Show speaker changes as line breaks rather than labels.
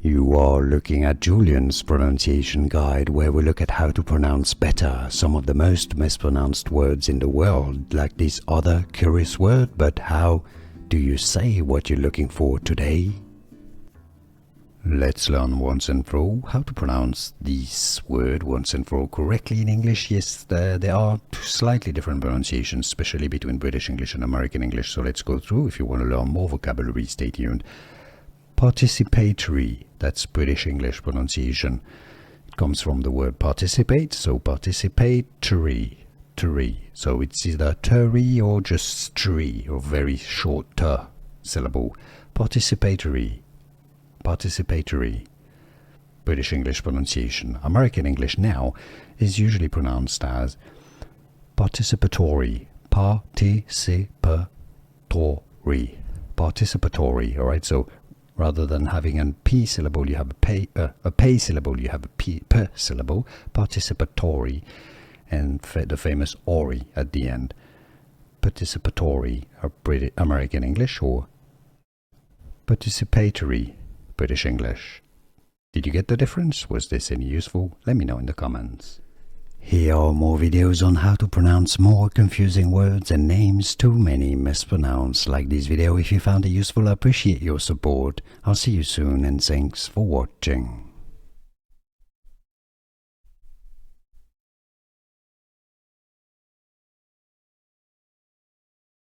You are looking at Julian's pronunciation guide, where we look at how to pronounce better some of the most mispronounced words in the world, like this other curious word. But how do you say what you're looking for today? Let's learn once and for all how to pronounce this word once and for all correctly in English. Yes, there are slightly different pronunciations, especially between British English and American English, so let's go through. If you want to learn more vocabulary, stay tuned. Participatory, that's British English pronunciation. It comes from the word participate, so participatory. So it's either terry or just tree, or very short ter syllable. Participatory. British English pronunciation. American English now is usually pronounced as participatory. Participatory. All right, so rather than having a p syllable, you have a pay syllable, you have a p syllable. Participatory, and the famous ori at the end. Participatory, or American English, or participatory, British English. Did you get the difference? Was this any useful? Let me know in the comments. Here are more videos on how to pronounce more confusing words and names too many mispronounced. Like this video if you found it useful. I appreciate your support. I'll see you soon, and thanks for watching.